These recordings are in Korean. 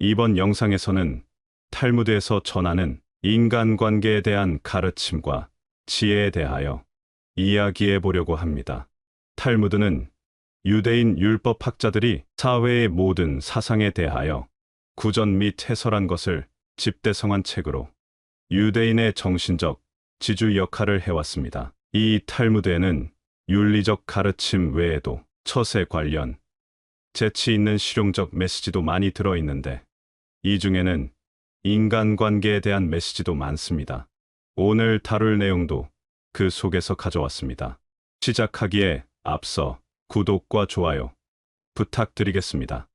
이번 영상에서는 탈무드에서 전하는 인간관계에 대한 가르침과 지혜에 대하여 이야기해 보려고 합니다. 탈무드는 유대인 율법학자들이 사회의 모든 사상에 대하여 구전 및 해설한 것을 집대성한 책으로 유대인의 정신적 지주 역할을 해왔습니다. 이 탈무드에는 윤리적 가르침 외에도 처세 관련 재치 있는 실용적 메시지도 많이 들어있는데 이 중에는 인간관계에 대한 메시지도 많습니다. 오늘 다룰 내용도 그 속에서 가져왔습니다. 시작하기에 앞서 구독과 좋아요 부탁드리겠습니다.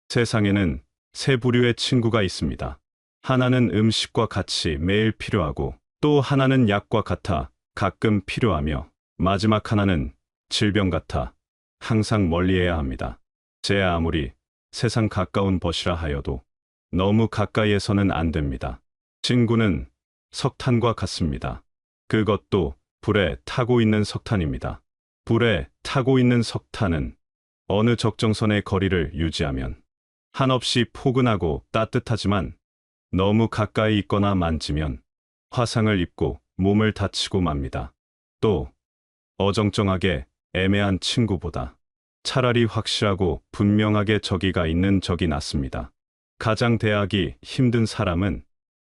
세상에는 세 부류의 친구가 있습니다. 하나는 음식과 같이 매일 필요하고 또 하나는 약과 같아 가끔 필요하며 마지막 하나는 질병 같아 항상 멀리해야 합니다. 제 아무리 세상 가까운 벗이라 하여도 너무 가까이에서는 안 됩니다. 친구는 석탄과 같습니다. 그것도 불에 타고 있는 석탄입니다. 불에 타고 있는 석탄은 어느 적정선의 거리를 유지하면 한없이 포근하고 따뜻하지만 너무 가까이 있거나 만지면 화상을 입고 몸을 다치고 맙니다. 또 어정쩡하게 애매한 친구보다 차라리 확실하고 분명하게 적이가 있는 적이 낫습니다. 가장 대하기 힘든 사람은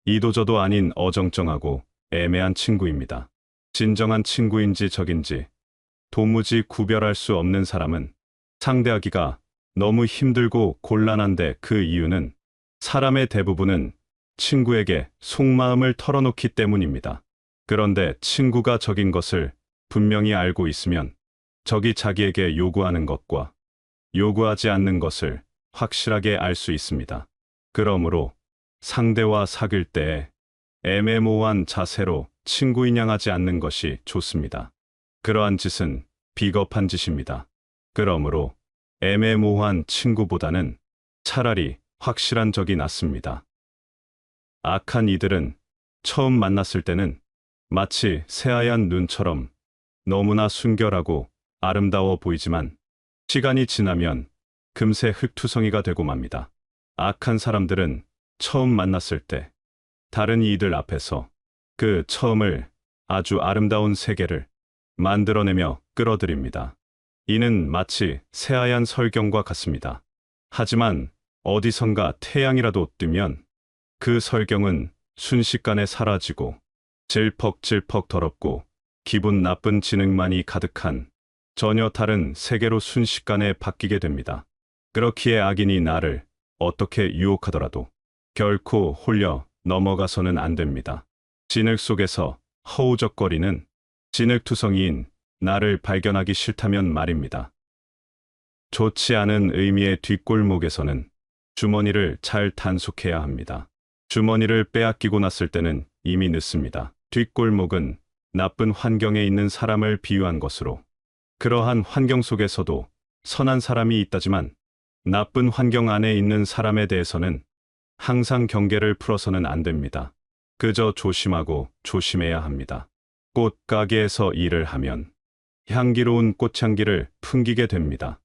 이도저도 아닌 어정쩡하고 애매한 친구입니다. 진정한 친구인지 적인지 도무지 구별할 수 없는 사람은 상대하기가 너무 힘들고 곤란한데 그 이유는 사람의 대부분은 친구에게 속마음을 털어놓기 때문입니다. 그런데 친구가 적인 것을 분명히 알고 있으면 적이 자기에게 요구하는 것과 요구하지 않는 것을 확실하게 알 수 있습니다. 그러므로 상대와 사귈 때에 애매모호한 자세로 친구인양하지 않는 것이 좋습니다. 그러한 짓은 비겁한 짓입니다. 그러므로 애매모호한 친구보다는 차라리 확실한 적이 낫습니다. 악한 이들은 처음 만났을 때는 마치 새하얀 눈처럼 너무나 순결하고 아름다워 보이지만 시간이 지나면 금세 흙투성이가 되고 맙니다. 악한 사람들은 처음 만났을 때 다른 이들 앞에서 그 처음을 아주 아름다운 세계를 만들어내며 끌어들입니다. 이는 마치 새하얀 설경과 같습니다. 하지만 어디선가 태양이라도 뜨면 그 설경은 순식간에 사라지고 질퍽질퍽 더럽고 기분 나쁜 지능만이 가득한 전혀 다른 세계로 순식간에 바뀌게 됩니다. 그렇기에 악인이 나를 어떻게 유혹하더라도 결코 홀려 넘어가서는 안 됩니다. 진흙 속에서 허우적거리는 진흙투성이인 나를 발견하기 싫다면 말입니다. 좋지 않은 의미의 뒷골목에서는 주머니를 잘 단속해야 합니다. 주머니를 빼앗기고 났을 때는 이미 늦습니다. 뒷골목은 나쁜 환경에 있는 사람을 비유한 것으로 그러한 환경 속에서도 선한 사람이 있다지만 나쁜 환경 안에 있는 사람에 대해서는 항상 경계를 풀어서는 안 됩니다. 그저 조심하고 조심해야 합니다. 꽃가게에서 일을 하면 향기로운 꽃향기를 풍기게 됩니다.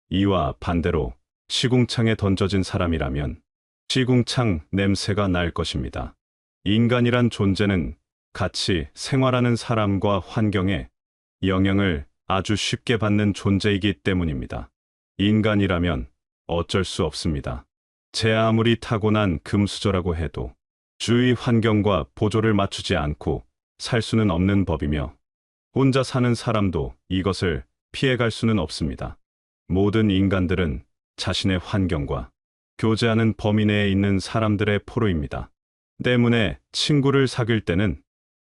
이와 반대로 시궁창에 던져진 사람이라면 시궁창 냄새가 날 것입니다. 인간이란 존재는 같이 생활하는 사람과 환경에 영향을 아주 쉽게 받는 존재이기 때문입니다. 인간이라면 어쩔 수 없습니다. 제 아무리 타고난 금수저라고 해도 주위 환경과 보조를 맞추지 않고 살 수는 없는 법이며 혼자 사는 사람도 이것을 피해갈 수는 없습니다. 모든 인간들은 자신의 환경과 교제하는 범위 내에 있는 사람들의 포로입니다. 때문에 친구를 사귈 때는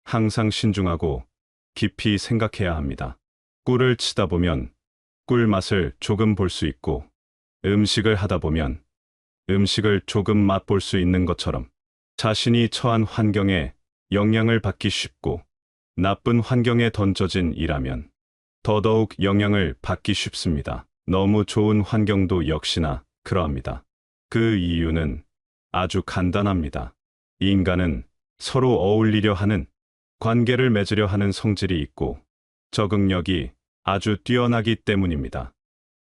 항상 신중하고 깊이 생각해야 합니다. 꿀을 치다 보면 꿀 맛을 조금 볼 수 있고 음식을 하다 보면 음식을 조금 맛볼 수 있는 것처럼 자신이 처한 환경에 영향을 받기 쉽고 나쁜 환경에 던져진 이라면 더더욱 영향을 받기 쉽습니다. 너무 좋은 환경도 역시나 그러합니다. 그 이유는 아주 간단합니다. 인간은 서로 어울리려 하는 관계를 맺으려 하는 성질이 있고 적응력이 아주 뛰어나기 때문입니다.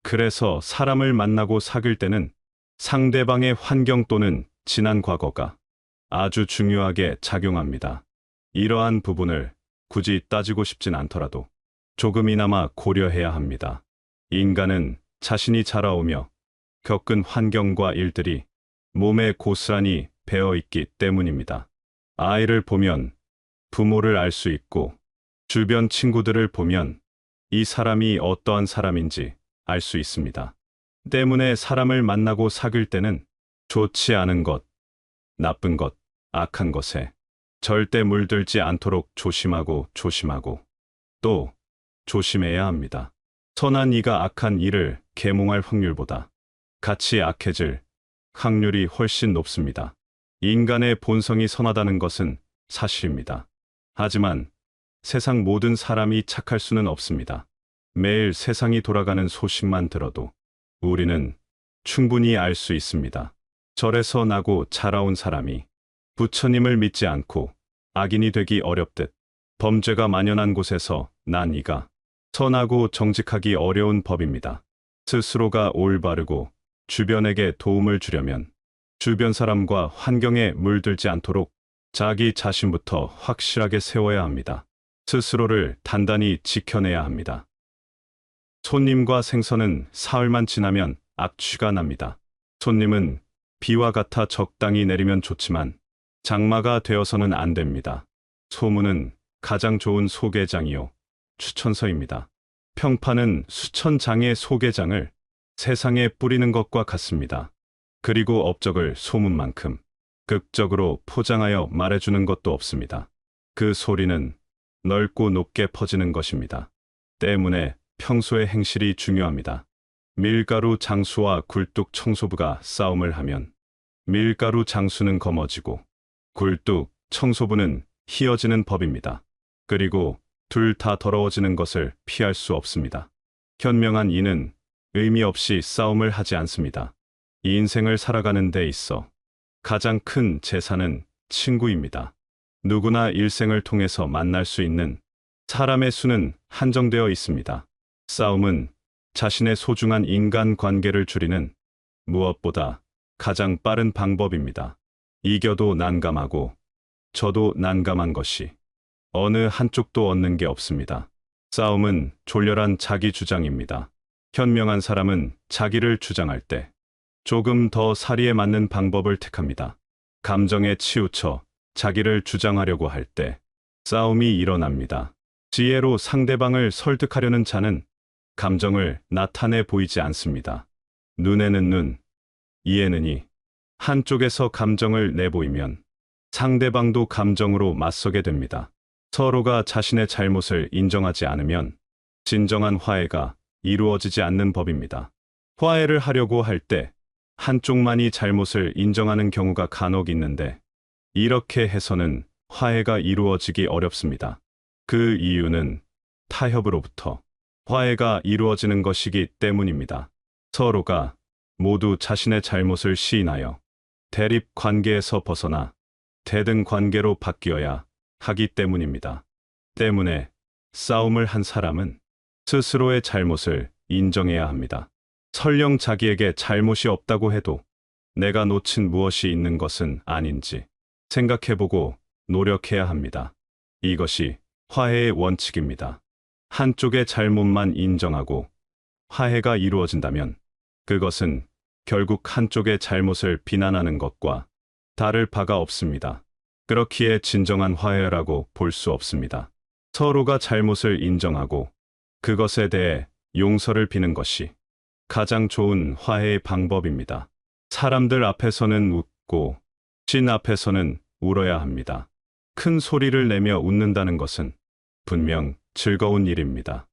그래서 사람을 만나고 사귈 때는 상대방의 환경 또는 지난 과거가 아주 중요하게 작용합니다. 이러한 부분을 굳이 따지고 싶진 않더라도 조금이나마 고려해야 합니다. 인간은 자신이 자라오며 겪은 환경과 일들이 몸에 고스란히 배어 있기 때문입니다. 아이를 보면 부모를 알 수 있고 주변 친구들을 보면 이 사람이 어떠한 사람인지 알 수 있습니다. 때문에 사람을 만나고 사귈 때는 좋지 않은 것, 나쁜 것, 악한 것에 절대 물들지 않도록 조심하고 또 조심해야 합니다. 선한 이가 악한 일을 계몽할 확률보다 같이 악해질 확률이 훨씬 높습니다. 인간의 본성이 선하다는 것은 사실입니다. 하지만 세상 모든 사람이 착할 수는 없습니다. 매일 세상이 돌아가는 소식만 들어도 우리는 충분히 알 수 있습니다. 절에서 나고 자라온 사람이 부처님을 믿지 않고 악인이 되기 어렵듯 범죄가 만연한 곳에서 난 이가 선하고 정직하기 어려운 법입니다. 스스로가 올바르고 주변에게 도움을 주려면 주변 사람과 환경에 물들지 않도록 자기 자신부터 확실하게 세워야 합니다. 스스로를 단단히 지켜내야 합니다. 손님과 생선은 사흘만 지나면 악취가 납니다. 손님은 비와 같아 적당히 내리면 좋지만 장마가 되어서는 안 됩니다. 소문은 가장 좋은 소개장이요 추천서입니다. 평판은 수천 장의 소개장을 세상에 뿌리는 것과 같습니다. 그리고 업적을 소문만큼 극적으로 포장하여 말해주는 것도 없습니다. 그 소리는 넓고 높게 퍼지는 것입니다. 때문에 평소의 행실이 중요합니다. 밀가루 장수와 굴뚝 청소부가 싸움을 하면 밀가루 장수는 검어지고 굴뚝 청소부는 희어지는 법입니다. 그리고 둘 다 더러워지는 것을 피할 수 없습니다. 현명한 이는 의미 없이 싸움을 하지 않습니다. 이 인생을 살아가는 데 있어 가장 큰 재산은 친구입니다. 누구나 일생을 통해서 만날 수 있는 사람의 수는 한정되어 있습니다. 싸움은 자신의 소중한 인간 관계를 줄이는 무엇보다 가장 빠른 방법입니다. 이겨도 난감하고 져도 난감한 것이 어느 한쪽도 얻는 게 없습니다. 싸움은 졸렬한 자기 주장입니다. 현명한 사람은 자기를 주장할 때 조금 더 사리에 맞는 방법을 택합니다. 감정에 치우쳐 자기를 주장하려고 할 때 싸움이 일어납니다. 지혜로 상대방을 설득하려는 자는 감정을 나타내 보이지 않습니다. 눈에는 눈, 이에는 이. 한쪽에서 감정을 내보이면 상대방도 감정으로 맞서게 됩니다. 서로가 자신의 잘못을 인정하지 않으면 진정한 화해가 이루어지지 않는 법입니다. 화해를 하려고 할 때 한쪽만이 잘못을 인정하는 경우가 간혹 있는데 이렇게 해서는 화해가 이루어지기 어렵습니다. 그 이유는 타협으로부터 화해가 이루어지는 것이기 때문입니다. 서로가 모두 자신의 잘못을 시인하여 대립 관계에서 벗어나 대등 관계로 바뀌어야 하기 때문입니다. 때문에 싸움을 한 사람은 스스로의 잘못을 인정해야 합니다. 설령 자기에게 잘못이 없다고 해도 내가 놓친 무엇이 있는 것은 아닌지 생각해보고 노력해야 합니다. 이것이 화해의 원칙입니다. 한쪽의 잘못만 인정하고 화해가 이루어진다면 그것은 결국 한쪽의 잘못을 비난하는 것과 다를 바가 없습니다. 그렇기에 진정한 화해라고 볼 수 없습니다. 서로가 잘못을 인정하고 그것에 대해 용서를 비는 것이 가장 좋은 화해의 방법입니다. 사람들 앞에서는 웃고 신 앞에서는 울어야 합니다. 큰 소리를 내며 웃는다는 것은 분명 즐거운 일입니다.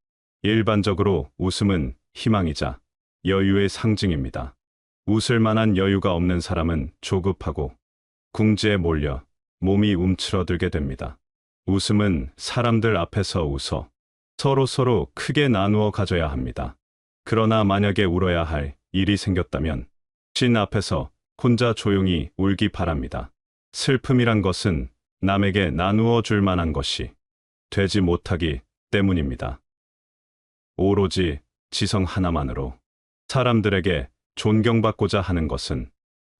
일반적으로 웃음은 희망이자 여유의 상징입니다. 웃을 만한 여유가 없는 사람은 조급하고 궁지에 몰려 몸이 움츠러들게 됩니다. 웃음은 사람들 앞에서 웃어 서로 크게 나누어 가져야 합니다. 그러나 만약에 울어야 할 일이 생겼다면 신 앞에서 혼자 조용히 울기 바랍니다. 슬픔이란 것은 남에게 나누어 줄 만한 것이 되지 못하기 때문입니다. 오로지 지성 하나만으로 사람들에게 존경받고자 하는 것은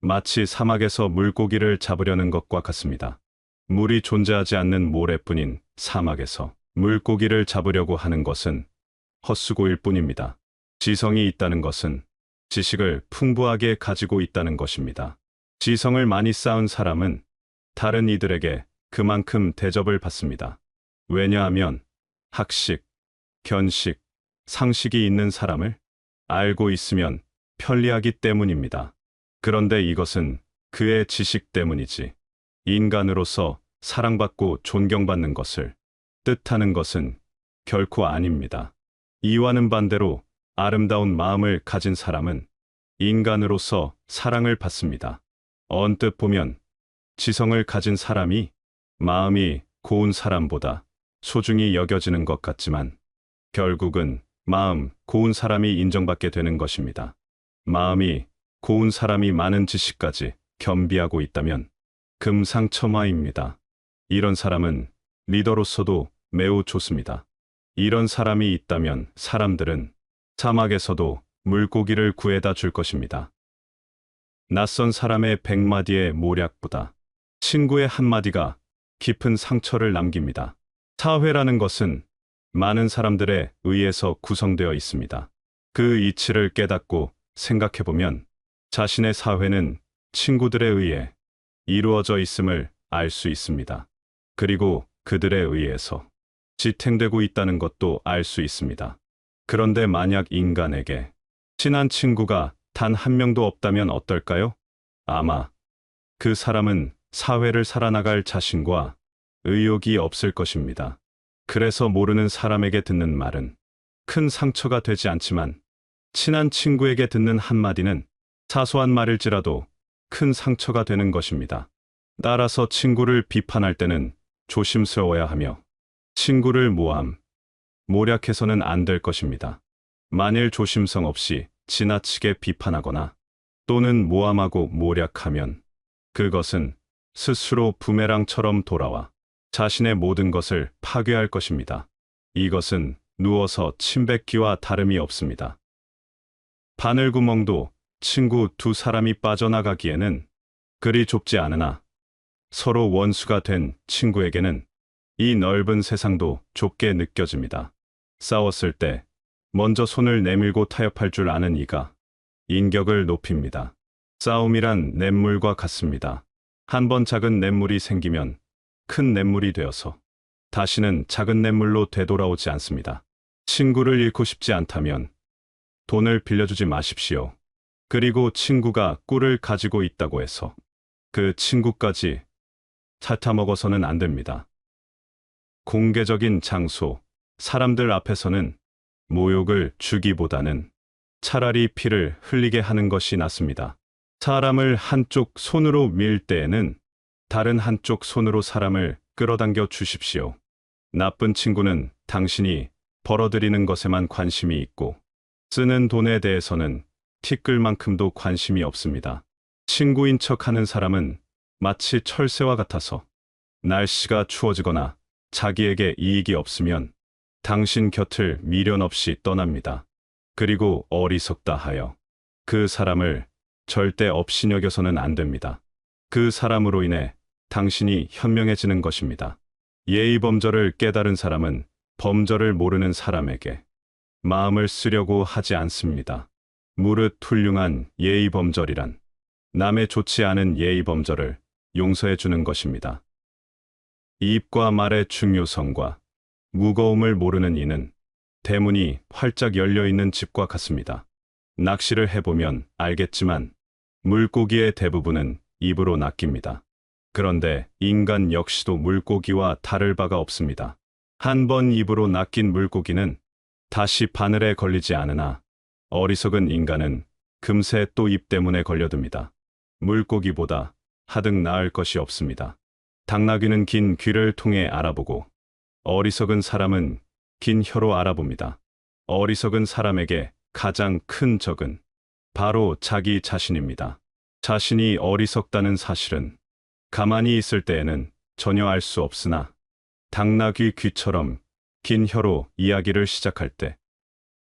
마치 사막에서 물고기를 잡으려는 것과 같습니다. 물이 존재하지 않는 모래뿐인 사막에서 물고기를 잡으려고 하는 것은 헛수고일 뿐입니다. 지성이 있다는 것은 지식을 풍부하게 가지고 있다는 것입니다. 지성을 많이 쌓은 사람은 다른 이들에게 그만큼 대접을 받습니다. 왜냐하면 학식, 견식, 상식이 있는 사람을 알고 있으면 편리하기 때문입니다. 그런데 이것은 그의 지식 때문이지 인간으로서 사랑받고 존경받는 것을 뜻하는 것은 결코 아닙니다. 이와는 반대로 아름다운 마음을 가진 사람은 인간으로서 사랑을 받습니다. 언뜻 보면 지성을 가진 사람이 마음이 고운 사람보다 소중히 여겨지는 것 같지만 결국은 마음 고운 사람이 인정받게 되는 것입니다. 마음이 고운 사람이 많은 지식까지 겸비하고 있다면 금상첨화입니다. 이런 사람은 리더로서도 매우 좋습니다. 이런 사람이 있다면 사람들은 사막에서도 물고기를 구해다 줄 것입니다. 낯선 사람의 100마디의 모략보다 친구의 한마디가 깊은 상처를 남깁니다. 사회라는 것은 많은 사람들에 의해서 구성되어 있습니다. 그 이치를 깨닫고 생각해보면 자신의 사회는 친구들에 의해 이루어져 있음을 알 수 있습니다. 그리고 그들에 의해서 지탱되고 있다는 것도 알 수 있습니다. 그런데 만약 인간에게 친한 친구가 단 한 명도 없다면 어떨까요? 아마 그 사람은 사회를 살아나갈 자신과 의욕이 없을 것입니다. 그래서 모르는 사람에게 듣는 말은 큰 상처가 되지 않지만 친한 친구에게 듣는 한마디는 사소한 말일지라도 큰 상처가 되는 것입니다. 따라서 친구를 비판할 때는 조심스러워야 하며 친구를 모략해서는 안 될 것입니다. 만일 조심성 없이 지나치게 비판하거나 또는 모함하고 모략하면 그것은 스스로 부메랑처럼 돌아와 자신의 모든 것을 파괴할 것입니다. 이것은 누워서 침 뱉기와 다름이 없습니다. 바늘구멍도 친구 두 사람이 빠져나가기에는 그리 좁지 않으나 서로 원수가 된 친구에게는 이 넓은 세상도 좁게 느껴집니다. 싸웠을 때 먼저 손을 내밀고 타협할 줄 아는 이가 인격을 높입니다. 싸움이란 냇물과 같습니다. 한번 작은 냇물이 생기면 큰 냇물이 되어서 다시는 작은 냇물로 되돌아오지 않습니다. 친구를 잃고 싶지 않다면 돈을 빌려주지 마십시오. 그리고 친구가 꿀을 가지고 있다고 해서 그 친구까지 핥아먹어서는 안 됩니다. 공개적인 장소, 사람들 앞에서는 모욕을 주기보다는 차라리 피를 흘리게 하는 것이 낫습니다. 사람을 한쪽 손으로 밀 때에는 다른 한쪽 손으로 사람을 끌어당겨 주십시오. 나쁜 친구는 당신이 벌어들이는 것에만 관심이 있고 쓰는 돈에 대해서는 티끌만큼도 관심이 없습니다. 친구인 척하는 사람은 마치 철새와 같아서 날씨가 추워지거나 자기에게 이익이 없으면 당신 곁을 미련 없이 떠납니다. 그리고 어리석다 하여 그 사람을 절대 업신여겨서는 안 됩니다. 그 사람으로 인해 당신이 현명해지는 것입니다. 예의범절을 깨달은 사람은 범절을 모르는 사람에게 마음을 쓰려고 하지 않습니다. 무릇 훌륭한 예의범절이란 남의 좋지 않은 예의범절을 용서해 주는 것입니다. 입과 말의 중요성과 무거움을 모르는 이는 대문이 활짝 열려있는 집과 같습니다. 낚시를 해보면 알겠지만 물고기의 대부분은 입으로 낚입니다. 그런데 인간 역시도 물고기와 다를 바가 없습니다. 한 번 입으로 낚인 물고기는 다시 바늘에 걸리지 않으나 어리석은 인간은 금세 또 입 때문에 걸려듭니다. 물고기보다 하등 나을 것이 없습니다. 당나귀는 긴 귀를 통해 알아보고 어리석은 사람은 긴 혀로 알아봅니다. 어리석은 사람에게 가장 큰 적은 바로 자기 자신입니다. 자신이 어리석다는 사실은 가만히 있을 때에는 전혀 알 수 없으나 당나귀 귀처럼 긴 혀로 이야기를 시작할 때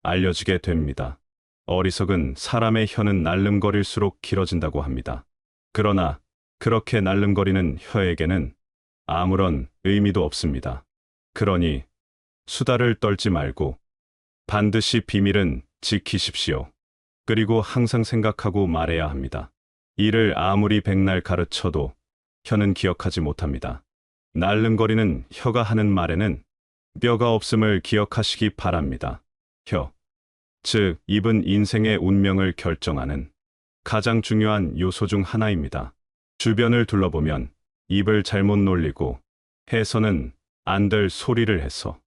알려지게 됩니다. 어리석은 사람의 혀는 날름거릴수록 길어진다고 합니다. 그러나 그렇게 날름거리는 혀에게는 아무런 의미도 없습니다. 그러니 수다를 떨지 말고 반드시 비밀은 지키십시오. 그리고 항상 생각하고 말해야 합니다. 이를 아무리 백날 가르쳐도 혀는 기억하지 못합니다. 날름거리는 혀가 하는 말에는 뼈가 없음을 기억하시기 바랍니다. 혀, 즉 입은 인생의 운명을 결정하는 가장 중요한 요소 중 하나입니다. 주변을 둘러보면 입을 잘못 놀리고 해서는 안 될 소리를 해서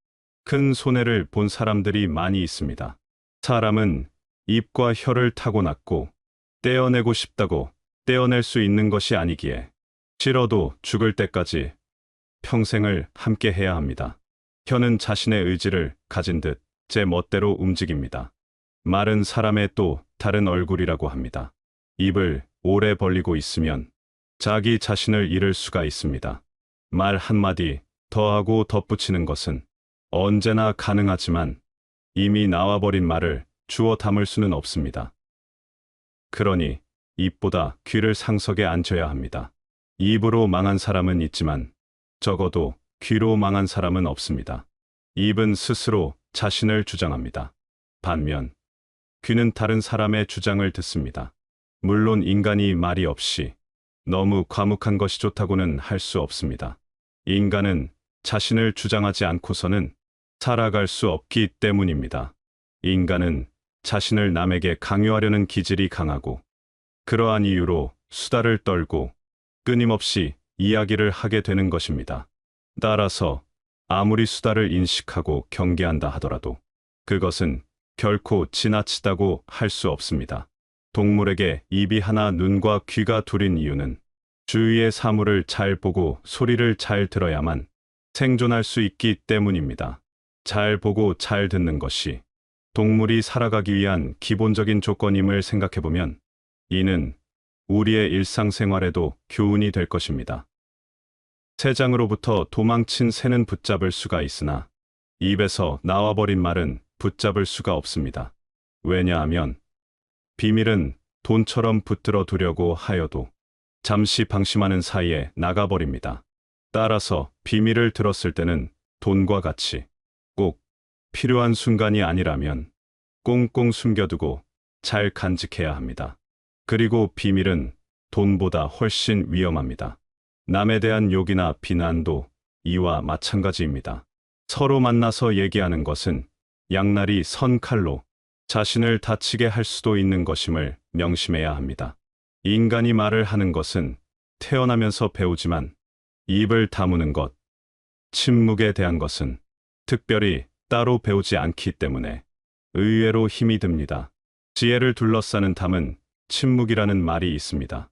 큰 손해를 본 사람들이 많이 있습니다. 사람은 입과 혀를 타고났고 떼어내고 싶다고 떼어낼 수 있는 것이 아니기에 싫어도 죽을 때까지 평생을 함께 해야 합니다. 혀는 자신의 의지를 가진 듯 제 멋대로 움직입니다. 말은 사람의 또 다른 얼굴이라고 합니다. 입을 오래 벌리고 있으면 자기 자신을 잃을 수가 있습니다. 말 한마디 더하고 덧붙이는 것은 언제나 가능하지만 이미 나와버린 말을 주워 담을 수는 없습니다. 그러니 입보다 귀를 상석에 앉혀야 합니다. 입으로 망한 사람은 있지만 적어도 귀로 망한 사람은 없습니다. 입은 스스로 자신을 주장합니다. 반면 귀는 다른 사람의 주장을 듣습니다. 물론 인간이 말이 없이 너무 과묵한 것이 좋다고는 할 수 없습니다. 인간은 자신을 주장하지 않고서는 살아갈 수 없기 때문입니다. 인간은 자신을 남에게 강요하려는 기질이 강하고 그러한 이유로 수다를 떨고 끊임없이 이야기를 하게 되는 것입니다. 따라서 아무리 수다를 인식하고 경계한다 하더라도 그것은 결코 지나치다고 할 수 없습니다. 동물에게 입이 하나 눈과 귀가 둘인 이유는 주위의 사물을 잘 보고 소리를 잘 들어야만 생존할 수 있기 때문입니다. 잘 보고 잘 듣는 것이 동물이 살아가기 위한 기본적인 조건임을 생각해보면 이는 우리의 일상생활에도 교훈이 될 것입니다. 새장으로부터 도망친 새는 붙잡을 수가 있으나 입에서 나와버린 말은 붙잡을 수가 없습니다. 왜냐하면 비밀은 돈처럼 붙들어 두려고 하여도 잠시 방심하는 사이에 나가버립니다. 따라서 비밀을 들었을 때는 돈과 같이 꼭 필요한 순간이 아니라면 꽁꽁 숨겨두고 잘 간직해야 합니다. 그리고 비밀은 돈보다 훨씬 위험합니다. 남에 대한 욕이나 비난도 이와 마찬가지입니다. 서로 만나서 얘기하는 것은 양날이 선 칼로 자신을 다치게 할 수도 있는 것임을 명심해야 합니다. 인간이 말을 하는 것은 태어나면서 배우지만 입을 다무는 것, 침묵에 대한 것은 특별히 따로 배우지 않기 때문에 의외로 힘이 듭니다. 지혜를 둘러싸는 담은 침묵이라는 말이 있습니다.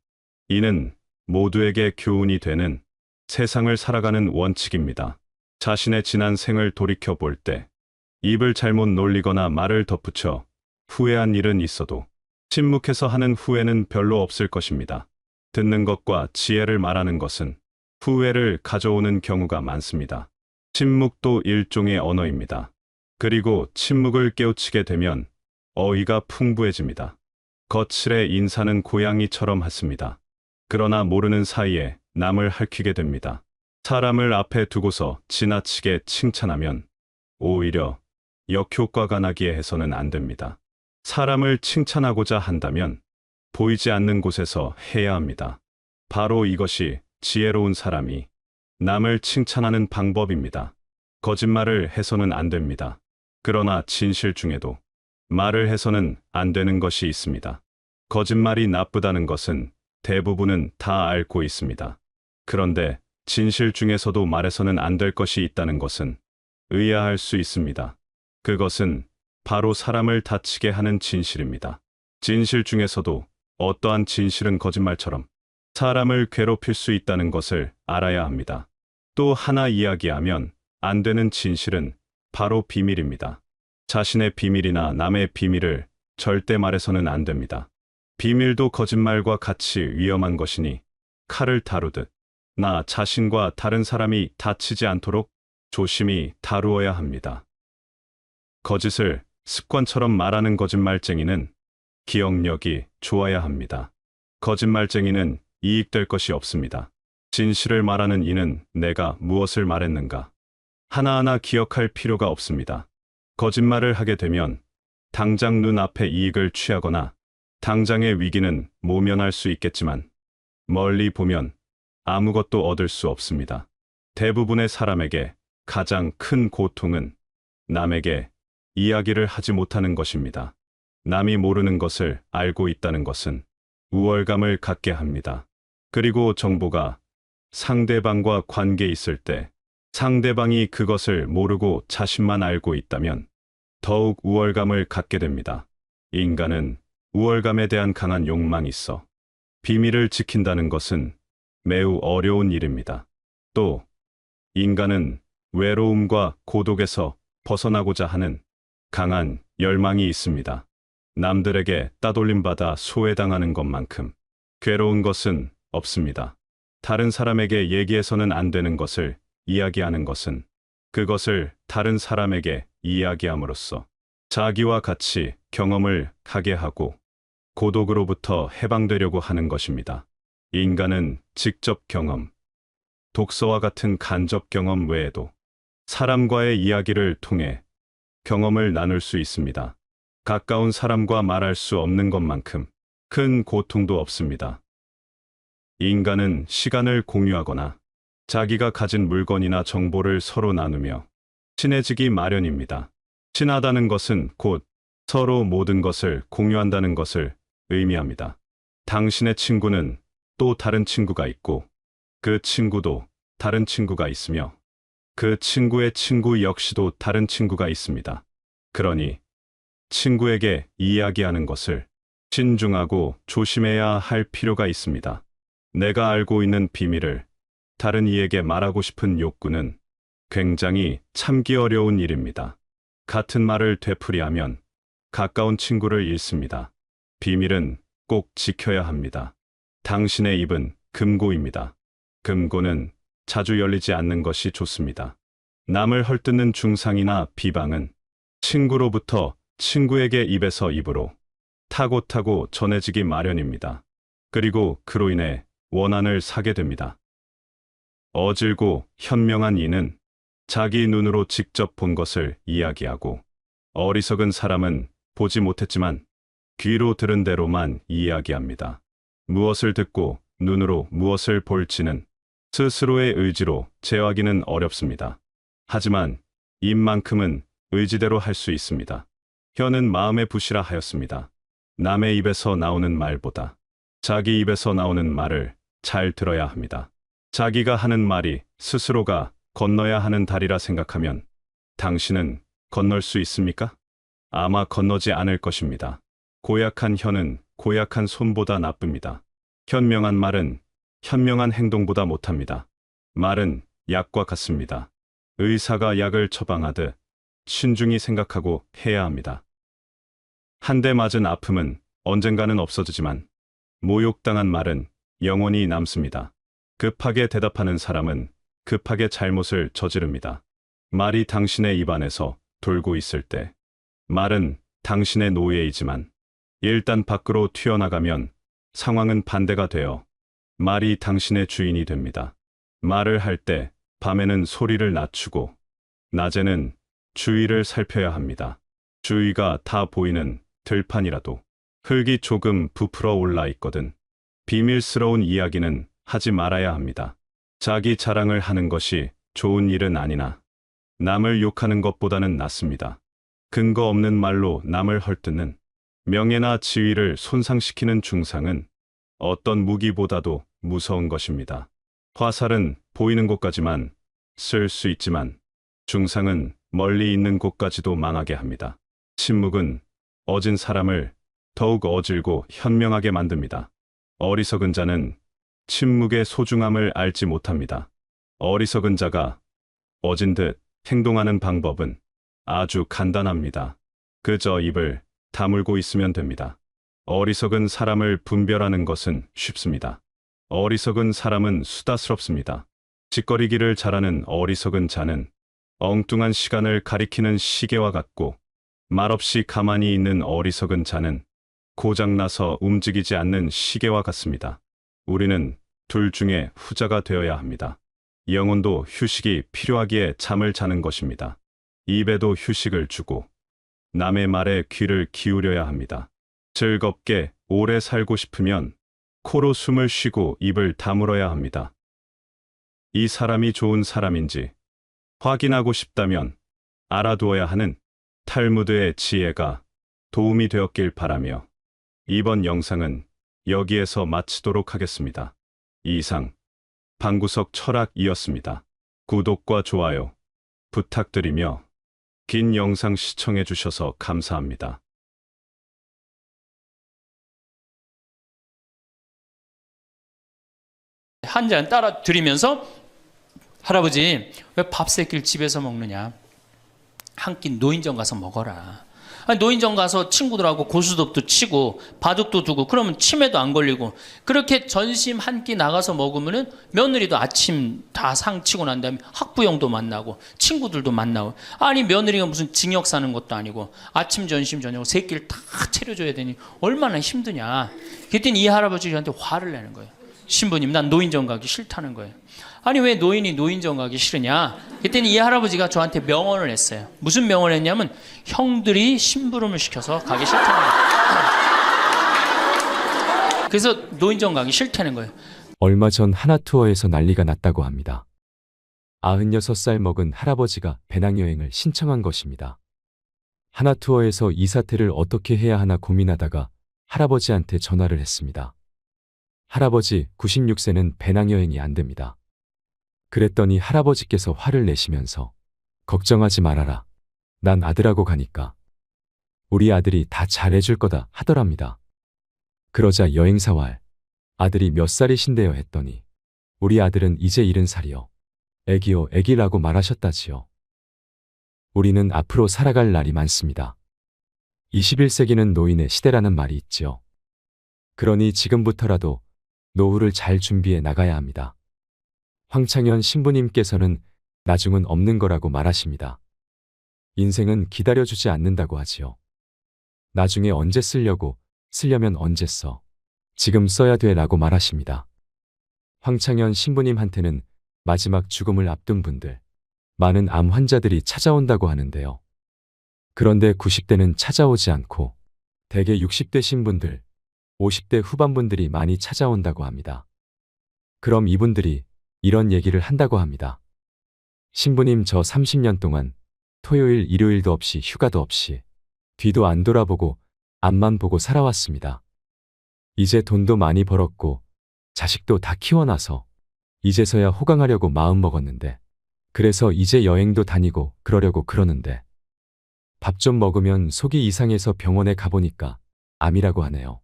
이는 모두에게 교훈이 되는 세상을 살아가는 원칙입니다. 자신의 지난 생을 돌이켜 볼 때 입을 잘못 놀리거나 말을 덧붙여 후회한 일은 있어도 침묵해서 하는 후회는 별로 없을 것입니다. 듣는 것과 지혜를 말하는 것은 후회를 가져오는 경우가 많습니다. 침묵도 일종의 언어입니다. 그리고 침묵을 깨우치게 되면 어휘가 풍부해집니다. 거칠의 인사는 고양이처럼 has습니다. 그러나 모르는 사이에 남을 핥히게 됩니다. 사람을 앞에 두고서 지나치게 칭찬하면 오히려 역효과가 나기에 해서는 안 됩니다. 사람을 칭찬하고자 한다면 보이지 않는 곳에서 해야 합니다. 바로 이것이 지혜로운 사람이 남을 칭찬하는 방법입니다. 거짓말을 해서는 안 됩니다. 그러나 진실 중에도 말을 해서는 안 되는 것이 있습니다. 거짓말이 나쁘다는 것은 대부분은 다 알고 있습니다. 그런데 진실 중에서도 말해서는 안 될 것이 있다는 것은 의아할 수 있습니다. 그것은 바로 사람을 다치게 하는 진실입니다. 진실 중에서도 어떠한 진실은 거짓말처럼 사람을 괴롭힐 수 있다는 것을 알아야 합니다. 또 하나 이야기하면 안 되는 진실은 바로 비밀입니다. 자신의 비밀이나 남의 비밀을 절대 말해서는 안 됩니다. 비밀도 거짓말과 같이 위험한 것이니 칼을 다루듯 나 자신과 다른 사람이 다치지 않도록 조심히 다루어야 합니다. 거짓을 습관처럼 말하는 거짓말쟁이는 기억력이 좋아야 합니다. 거짓말쟁이는 이익될 것이 없습니다. 진실을 말하는 이는 내가 무엇을 말했는가 하나하나 기억할 필요가 없습니다. 거짓말을 하게 되면 당장 눈앞에 이익을 취하거나 당장의 위기는 모면할 수 있겠지만 멀리 보면 아무것도 얻을 수 없습니다. 대부분의 사람에게 가장 큰 고통은 남에게 이야기를 하지 못하는 것입니다. 남이 모르는 것을 알고 있다는 것은 우월감을 갖게 합니다. 그리고 정보가 상대방과 관계 있을 때 상대방이 그것을 모르고 자신만 알고 있다면 더욱 우월감을 갖게 됩니다. 인간은 우월감에 대한 강한 욕망이 있어 비밀을 지킨다는 것은 매우 어려운 일입니다. 또 인간은 외로움과 고독에서 벗어나고자 하는 강한 열망이 있습니다. 남들에게 따돌림받아 소외당하는 것만큼 괴로운 것은 없습니다. 다른 사람에게 얘기해서는 안 되는 것을 이야기하는 것은 그것을 다른 사람에게 이야기함으로써 자기와 같이 경험을 하게 하고 고독으로부터 해방되려고 하는 것입니다. 인간은 직접 경험, 독서와 같은 간접 경험 외에도 사람과의 이야기를 통해 경험을 나눌 수 있습니다. 가까운 사람과 말할 수 없는 것만큼 큰 고통도 없습니다. 인간은 시간을 공유하거나 자기가 가진 물건이나 정보를 서로 나누며 친해지기 마련입니다. 친하다는 것은 곧 서로 모든 것을 공유한다는 것을 의미합니다. 당신의 친구는 또 다른 친구가 있고 그 친구도 다른 친구가 있으며 그 친구의 친구 역시도 다른 친구가 있습니다. 그러니 친구에게 이야기하는 것을 신중하고 조심해야 할 필요가 있습니다. 내가 알고 있는 비밀을 다른 이에게 말하고 싶은 욕구는 굉장히 참기 어려운 일입니다. 같은 말을 되풀이하면 가까운 친구를 잃습니다. 비밀은 꼭 지켜야 합니다. 당신의 입은 금고입니다. 금고는 자주 열리지 않는 것이 좋습니다. 남을 헐뜯는 중상이나 비방은 친구로부터 친구에게 입에서 입으로 타고타고 전해지기 마련입니다. 그리고 그로 인해 원한을 사게 됩니다. 어질고 현명한 이는 자기 눈으로 직접 본 것을 이야기하고 어리석은 사람은 보지 못했지만 귀로 들은 대로만 이야기합니다. 무엇을 듣고 눈으로 무엇을 볼지는 스스로의 의지로 재확인은 어렵습니다. 하지만 입만큼은 의지대로 할 수 있습니다. 혀는 마음의 붓이라 하였습니다. 남의 입에서 나오는 말보다 자기 입에서 나오는 말을 잘 들어야 합니다. 자기가 하는 말이 스스로가 건너야 하는 다리라 생각하면 당신은 건널 수 있습니까? 아마 건너지 않을 것입니다. 고약한 혀는 고약한 손보다 나쁩니다. 현명한 말은 현명한 행동보다 못합니다. 말은 약과 같습니다. 의사가 약을 처방하듯 신중히 생각하고 해야 합니다. 한 대 맞은 아픔은 언젠가는 없어지지만 모욕당한 말은 영원히 남습니다. 급하게 대답하는 사람은 급하게 잘못을 저지릅니다. 말이 당신의 입안에서 돌고 있을 때 말은 당신의 노예이지만 일단 밖으로 튀어나가면 상황은 반대가 되어 말이 당신의 주인이 됩니다. 말을 할 때 밤에는 소리를 낮추고 낮에는 주위를 살펴야 합니다. 주위가 다 보이는 들판이라도 흙이 조금 부풀어 올라 있거든 비밀스러운 이야기는 하지 말아야 합니다. 자기 자랑을 하는 것이 좋은 일은 아니나 남을 욕하는 것보다는 낫습니다. 근거 없는 말로 남을 헐뜯는 명예나 지위를 손상시키는 중상은 어떤 무기보다도 무서운 것입니다. 화살은 보이는 곳까지만 쓸 수 있지만 중상은 멀리 있는 곳까지도 망하게 합니다. 침묵은 어진 사람을 더욱 어질고 현명하게 만듭니다. 어리석은 자는 침묵의 소중함을 알지 못합니다. 어리석은 자가 어진 듯 행동하는 방법은 아주 간단합니다. 그저 입을 다물고 있으면 됩니다. 어리석은 사람을 분별하는 것은 쉽습니다. 어리석은 사람은 수다스럽습니다. 짓거리기를 잘하는 어리석은 자는 엉뚱한 시간을 가리키는 시계와 같고 말없이 가만히 있는 어리석은 자는 고장나서 움직이지 않는 시계와 같습니다. 우리는 둘 중에 후자가 되어야 합니다. 영혼도 휴식이 필요하기에 잠을 자는 것입니다. 입에도 휴식을 주고 남의 말에 귀를 기울여야 합니다. 즐겁게 오래 살고 싶으면 코로 숨을 쉬고 입을 다물어야 합니다. 이 사람이 좋은 사람인지 확인하고 싶다면 알아두어야 하는 탈무드의 지혜가 도움이 되었길 바라며 이번 영상은 여기에서 마치도록 하겠습니다. 이상 방구석 철학이었습니다. 구독과 좋아요 부탁드리며 긴 영상 시청해 주셔서 감사합니다. 한 잔 따라 드리면서 할아버지 왜 밥 세 끼를 집에서 먹느냐, 한 끼 노인정 가서 먹어라. 아니, 노인정 가서 친구들하고 고스톱도 치고 바둑도 두고 그러면 치매도 안 걸리고, 그렇게 전심 한 끼 나가서 먹으면은 며느리도 아침 다 상 치고 난 다음에 학부형도 만나고 친구들도 만나고, 아니 며느리가 무슨 징역 사는 것도 아니고 아침 점심 저녁 세 끼를 다 차려줘야 되니 얼마나 힘드냐. 그랬더니 이 할아버지가 저한테 화를 내는 거예요. 신부님, 난 노인정 가기 싫다는 거예요. 아니 왜 노인이 노인정 가기 싫으냐. 그랬더니 이 할아버지가 저한테 명언을 했어요. 무슨 명언을 했냐면 형들이 심부름을 시켜서 가기 싫다는 거예요. 그래서 노인정 가기 싫다는 거예요. 얼마 전 하나투어에서 난리가 났다고 합니다. 96살 먹은 할아버지가 배낭여행을 신청한 것입니다. 하나투어에서 이 사태를 어떻게 해야 하나 고민하다가 할아버지한테 전화를 했습니다. 할아버지 96세는 배낭여행이 안 됩니다. 그랬더니 할아버지께서 화를 내시면서 걱정하지 말아라. 난 아들하고 가니까 우리 아들이 다 잘해줄 거다 하더랍니다. 그러자 여행사와 아들이 몇 살이신데요 했더니 우리 아들은 이제 70살이요. 애기요 애기라고 말하셨다지요. 우리는 앞으로 살아갈 날이 많습니다. 21세기는 노인의 시대라는 말이 있지요. 그러니 지금부터라도 노후를 잘 준비해 나가야 합니다. 황창현 신부님께서는 나중은 없는 거라고 말하십니다. 인생은 기다려주지 않는다고 하지요. 나중에 언제 쓰려면 언제 써. 지금 써야 돼 라고 말하십니다. 황창현 신부님한테는 마지막 죽음을 앞둔 분들, 많은 암 환자들이 찾아온다고 하는데요. 그런데 90대는 찾아오지 않고 대개 60대 신분들, 50대 후반분들이 많이 찾아온다고 합니다. 그럼 이분들이 이런 얘기를 한다고 합니다. 신부님, 저 30년 동안 토요일, 일요일도 없이 휴가도 없이 뒤도 안 돌아보고 앞만 보고 살아왔습니다. 이제 돈도 많이 벌었고 자식도 다 키워놔서 이제서야 호강하려고 마음먹었는데, 그래서 이제 여행도 다니고 그러려고 그러는데 밥 좀 먹으면 속이 이상해서 병원에 가보니까 암이라고 하네요.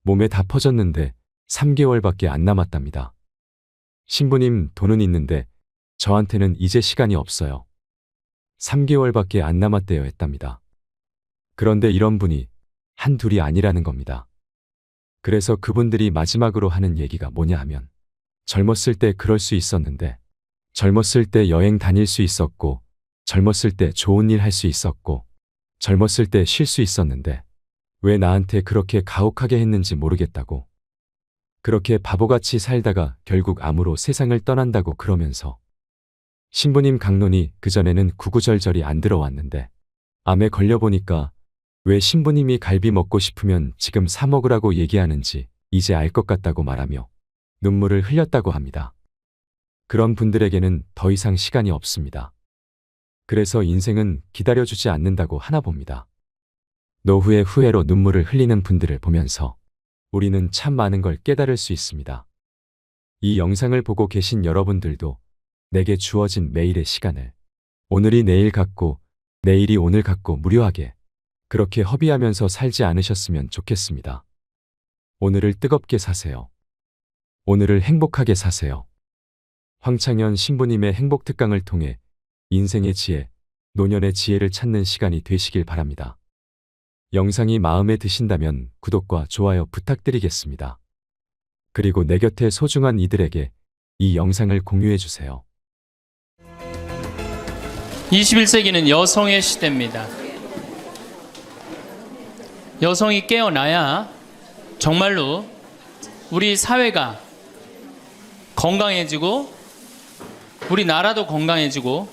몸에 다 퍼졌는데 3개월밖에 안 남았답니다. 신부님, 돈은 있는데 저한테는 이제 시간이 없어요. 3개월밖에 안 남았대요 했답니다. 그런데 이런 분이 한둘이 아니라는 겁니다. 그래서 그분들이 마지막으로 하는 얘기가 뭐냐 하면, 젊었을 때 그럴 수 있었는데, 젊었을 때 여행 다닐 수 있었고, 젊었을 때 좋은 일 할 수 있었고, 젊었을 때 쉴 수 있었는데 왜 나한테 그렇게 가혹하게 했는지 모르겠다고. 그렇게 바보같이 살다가 결국 암으로 세상을 떠난다고 그러면서, 신부님 강론이 그전에는 구구절절이 안 들어왔는데 암에 걸려보니까 왜 신부님이 갈비 먹고 싶으면 지금 사 먹으라고 얘기하는지 이제 알 것 같다고 말하며 눈물을 흘렸다고 합니다. 그런 분들에게는 더 이상 시간이 없습니다. 그래서 인생은 기다려주지 않는다고 하나 봅니다. 노후의 후회로 눈물을 흘리는 분들을 보면서 우리는 참 많은 걸 깨달을 수 있습니다. 이 영상을 보고 계신 여러분들도 내게 주어진 매일의 시간을 오늘이 내일 같고 내일이 오늘 같고 무료하게 그렇게 허비하면서 살지 않으셨으면 좋겠습니다. 오늘을 뜨겁게 사세요. 오늘을 행복하게 사세요. 황창현 신부님의 행복 특강을 통해 인생의 지혜, 노년의 지혜를 찾는 시간이 되시길 바랍니다. 영상이 마음에 드신다면 구독과 좋아요 부탁드리겠습니다. 그리고 내 곁에 소중한 이들에게 이 영상을 공유해 주세요. 21세기는 여성의 시대입니다. 여성이 깨어나야 정말로 우리 사회가 건강해지고 우리 나라도 건강해지고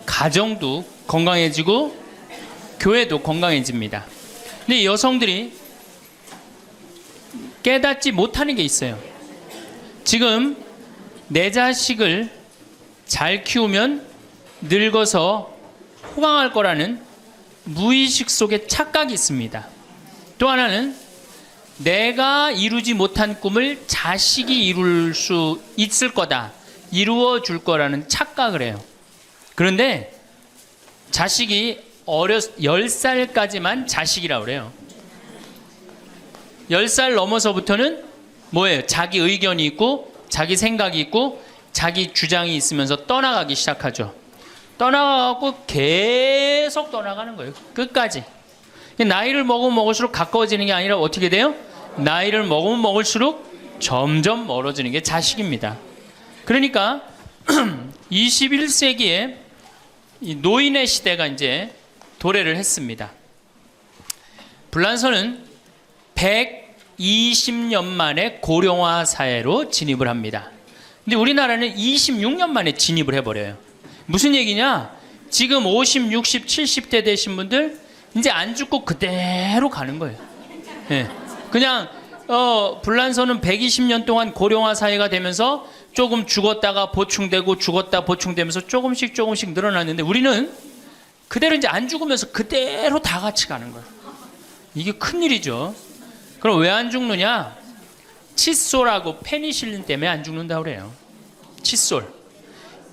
가정도 건강해지고 교회도 건강해집니다. 근데 이 여성들이 깨닫지 못하는 게 있어요. 지금 내 자식을 잘 키우면 늙어서 호강할 거라는 무의식 속에 착각이 있습니다. 또 하나는 내가 이루지 못한 꿈을 자식이 이룰 수 있을 거다, 이루어 줄 거라는 착각을 해요. 그런데 자식이 10살까지만 자식이라고 그래요. 10살 넘어서부터는 뭐예요? 자기 의견이 있고 자기 생각이 있고 자기 주장이 있으면서 떠나가기 시작하죠. 떠나가고 계속 떠나가는 거예요. 끝까지. 나이를 먹으면 먹을수록 가까워지는 게 아니라 어떻게 돼요? 나이를 먹으면 먹을수록 점점 멀어지는 게 자식입니다. 그러니까 21세기에 이 노인의 시대가 이제 도래를 했습니다. 불란서는 120년 만에 고령화 사회로 진입을 합니다. 근데 우리나라는 26년 만에 진입을 해버려요. 무슨 얘기냐? 지금 50, 60, 70대 되신 분들 이제 안 죽고 그대로 가는 거예요. 네. 그냥 불란서는 120년 동안 고령화 사회가 되면서 조금 죽었다가 보충되고 죽었다 보충되면서 조금씩 늘어났는데 우리는 그대로 이제 안 죽으면서 그대로 다 같이 가는 거예요. 이게 큰일이죠. 그럼 왜 안 죽느냐? 칫솔하고 페니실린 때문에 안 죽는다고 그래요. 칫솔.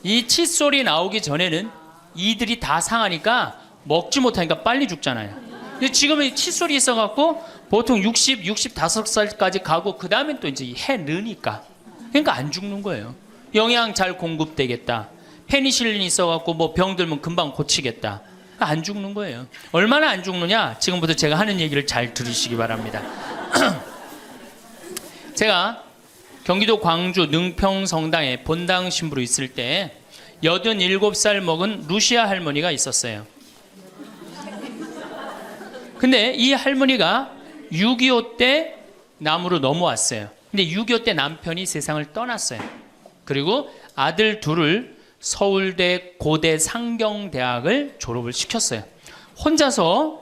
이 칫솔이 나오기 전에는 이들이 다 상하니까 먹지 못하니까 빨리 죽잖아요. 근데 지금은 칫솔이 있어갖고 보통 60, 65살까지 가고 그 다음엔 또 이제 해 느니까. 그러니까 안 죽는 거예요. 영양 잘 공급되겠다. 페니실린이 있어갖고 뭐 병 들면 금방 고치겠다. 안 죽는 거예요. 얼마나 안 죽느냐? 지금부터 제가 하는 얘기를 잘 들으시기 바랍니다. 제가 경기도 광주 능평 성당에 본당 신부로 있을 때 87살 먹은 루시아 할머니가 있었어요. 근데 이 할머니가 6.25 때 남으로 넘어왔어요. 근데 6.25 때 남편이 세상을 떠났어요. 그리고 아들 둘을 서울대 고대 상경대학을 졸업을 시켰어요. 혼자서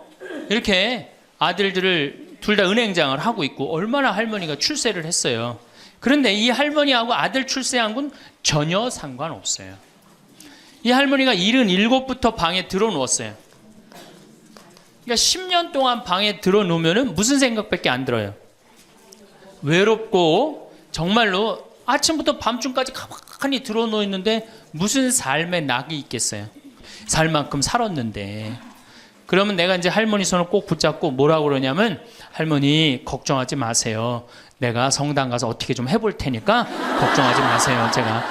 이렇게 아들들을 둘 다 은행장을 하고 있고 얼마나 할머니가 출세를 했어요. 그런데 이 할머니하고 아들 출세한 건 전혀 상관없어요. 이 할머니가 77부터 방에 들어누웠어요. 그러니까 10년 동안 방에 들어놓으면 무슨 생각밖에 안 들어요. 외롭고 정말로 아침부터 밤중까지 가만히 들어놓여 있는데 무슨 삶의 낙이 있겠어요. 살 만큼 살았는데. 그러면 내가 이제 할머니 손을 꼭 붙잡고 뭐라고 그러냐면, 할머니 걱정하지 마세요. 내가 성당 가서 어떻게 좀 해볼 테니까 걱정하지 마세요. 제가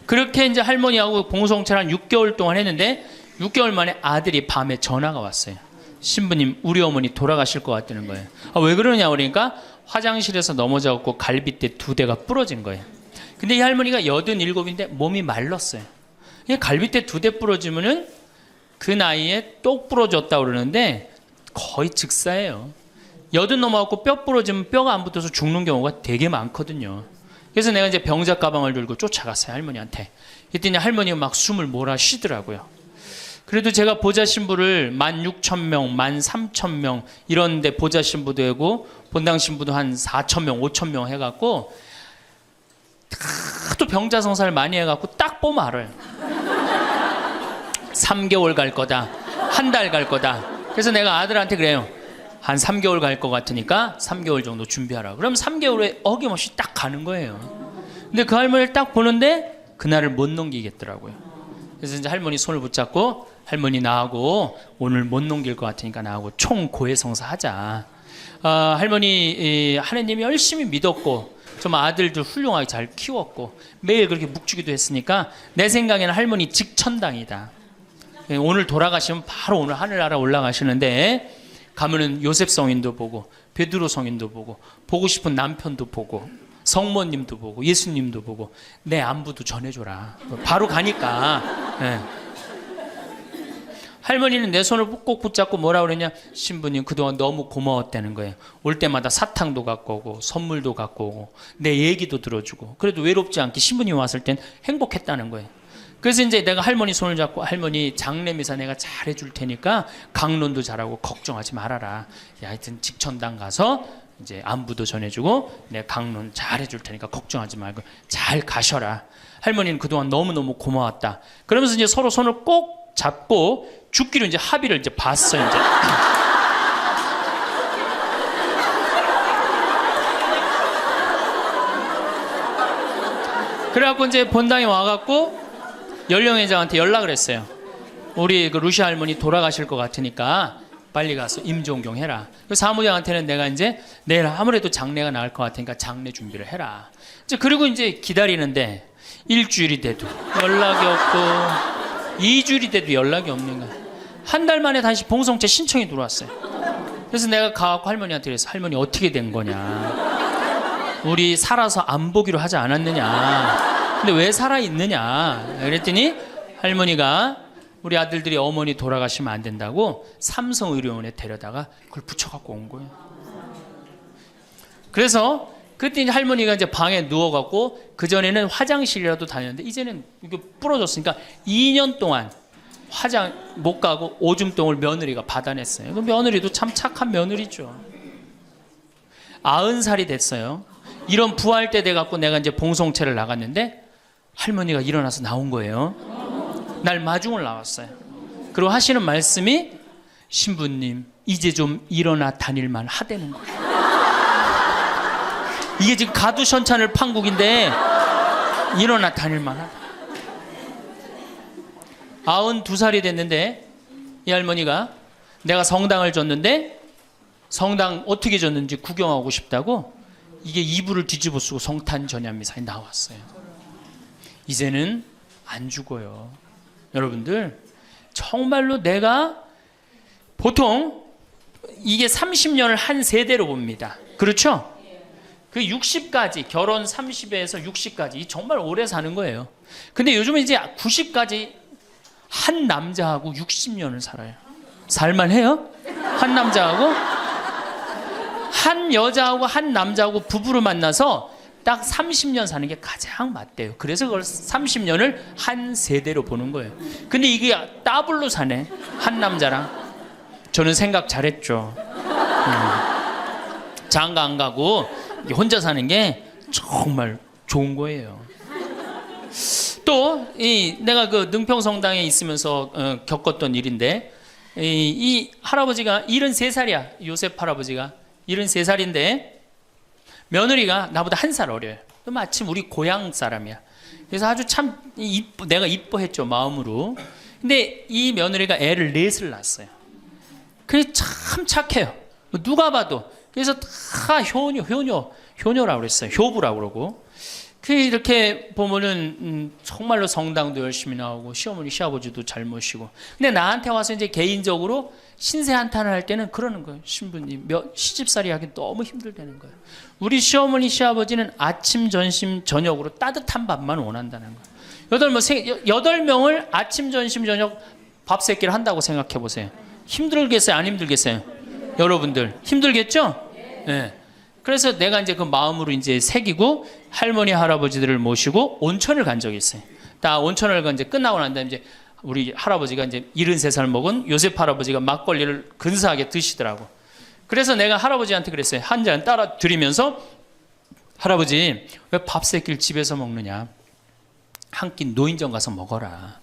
그렇게 이제 할머니하고 봉송체를 한 6개월 동안 했는데 6개월 만에 아들이 밤에 전화가 왔어요. 신부님, 우리 어머니 돌아가실 것 같다는 거예요. 왜 그러냐 그러니까 화장실에서 넘어져갖고 갈비뼈 2대가 부러진 거예요. 근데 이 할머니가 87인데 몸이 말랐어요. 갈비뼈 2대 부러지면은 그 나이에 똑 부러졌다고 그러는데 거의 즉사예요. 80 넘어갖고 뼈 부러지면 뼈가 안 붙어서 죽는 경우가 되게 많거든요. 그래서 내가 이제 병자 가방을 들고 쫓아갔어요, 할머니한테. 그랬더니 할머니가 막 숨을 몰아 쉬더라고요. 그래도 제가 보좌 신부를 16,000명, 13,000명 이런 데 보좌 신부도 하고 본당 신부도 한 4,000명, 5,000명 해갖고 또 병자 성사를 많이 해갖고 딱 보면 알아요. 3개월 갈 거다, 한 달 갈 거다. 그래서 내가 아들한테 그래요. 한 3개월 갈 것 같으니까 3개월 정도 준비하라. 그럼 3개월에 어김없이 딱 가는 거예요. 근데 그 할머니를 딱 보는데 그날을 못 넘기겠더라고요. 그래서 이제 할머니 손을 붙잡고, 할머니 나하고 오늘 못 넘길 것 같으니까 나하고 총 고해성사 하자. 할머니 하느님이 열심히 믿었고 좀 아들들 훌륭하게 잘 키웠고 매일 그렇게 묵주기도 했으니까 내 생각에는 할머니 직천당이다. 오늘 돌아가시면 바로 오늘 하늘나라 올라가시는데 가면은 요셉 성인도 보고 베드로 성인도 보고 보고 싶은 남편도 보고 성모님도 보고 예수님도 보고 내 안부도 전해줘라. 바로 가니까. 네. 할머니는 내 손을 꼭 붙잡고 뭐라 그러냐, 신부님 그동안 너무 고마웠다는 거예요. 올 때마다 사탕도 갖고 오고 선물도 갖고 오고 내 얘기도 들어주고 그래도 외롭지 않게 신부님 왔을 땐 행복했다는 거예요. 그래서 이제 내가 할머니 손을 잡고, 할머니 장례미사 내가 잘해줄 테니까 강론도 잘하고 걱정하지 말아라. 하여튼 직천당 가서 이제 안부도 전해주고 내가 강론 잘해줄 테니까 걱정하지 말고 잘 가셔라. 할머니는 그동안 너무너무 고마웠다. 그러면서 이제 서로 손을 꼭 잡고 죽기로 이제 합의를 이제 봤어요. 이제. 그래갖고 이제 본당에 와갖고 연령회장한테 연락을 했어요. 우리 그 루시 할머니 돌아가실 것 같으니까 빨리 가서 임종경 해라. 그 사무장한테는 내가 이제 내일 아무래도 장례가 나을 것 같으니까 장례 준비를 해라. 이제 그리고 이제 기다리는데 일주일이 돼도 연락이 없고 2주일이 돼도 연락이 없는 거야. 한 달 만에 다시 봉송체 신청이 들어왔어요. 그래서 내가 가갖고 할머니한테 그랬어. 할머니 어떻게 된 거냐? 우리 살아서 안 보기로 하지 않았느냐? 근데 왜 살아있느냐? 그랬더니 할머니가 우리 아들들이 어머니 돌아가시면 안 된다고 삼성의료원에 데려다가 그걸 붙여갖고 온 거예요. 그래서 그때 이제 할머니가 이제 방에 누워갖고 그전에는 화장실이라도 다녔는데 이제는 이게 부러졌으니까 2년 동안 화장 못 가고 오줌똥을 며느리가 받아냈어요. 그 며느리도 참 착한 며느리죠. 90살이 됐어요. 이런 부활 때 돼갖고 내가 이제 봉송체를 나갔는데 할머니가 일어나서 나온 거예요. 날 마중을 나왔어요. 그리고 하시는 말씀이, 신부님 이제 좀 일어나 다닐만 하다는 거예요. 이게 지금 가두션찬을 판국인데 일어나 다닐만 하다. 92살이 됐는데 이 할머니가 내가 성당을 줬는데 성당 어떻게 줬는지 구경하고 싶다고 이게 이불을 뒤집어 쓰고 성탄 전야미사에 나왔어요. 이제는 안 죽어요. 여러분들 정말로 내가 보통 이게 30년을 한 세대로 봅니다. 그렇죠? 그 60까지 결혼 30에서 60까지 정말 오래 사는 거예요. 근데 요즘은 이제 90까지 한 남자하고 60년을 살아요. 살만해요? 한 남자하고 한 여자하고 한 남자하고 부부로 만나서 딱 30년 사는 게 가장 맞대요. 그래서 그걸 30년을 한 세대로 보는 거예요. 근데 이게 더블로 사네. 한 남자랑. 저는 생각 잘했죠. 장가 안 가고 혼자 사는 게 정말 좋은 거예요. 또 내가 그 능평성당에 있으면서 겪었던 일인데 이 할아버지가 73살이야. 요셉 할아버지가 73살인데 며느리가 나보다 1살 어려요. 마침 우리 고향 사람이야. 그래서 아주 참 내가 이뻐했죠, 마음으로. 근데 이 며느리가 애를 4을 낳았어요. 그게 참 착해요. 누가 봐도. 그래서 다 효녀라고 그랬어요. 효부라고 그러고. 이렇게 보면은 정말로 성당도 열심히 나오고 시어머니 시아버지도 잘 모시고. 근데 나한테 와서 이제 개인적으로 신세 한탄을 할 때는 그러는 거예요. 신부님 시집살이 하기 너무 힘들다는 거예요. 우리 시어머니 시아버지는 아침 점심 저녁으로 따뜻한 밥만 원한다는 거예요. 8명을 아침 점심 저녁 밥 세끼를 한다고 생각해 보세요. 힘들겠어요? 안 힘들겠어요? 여러분들 힘들겠죠? 네. 그래서 내가 이제 그 마음으로 이제 새기고 할머니 할아버지들을 모시고 온천을 간 적이 있어요. 다 온천을 간 이제 끝나고 난 다음에 이제 우리 할아버지가 이제 73살 먹은 요셉 할아버지가 막걸리를 근사하게 드시더라고. 그래서 내가 할아버지한테 그랬어요. 한 잔 따라 드리면서, 할아버지 왜 밥 세끼를 집에서 먹느냐? 한 끼 노인정 가서 먹어라.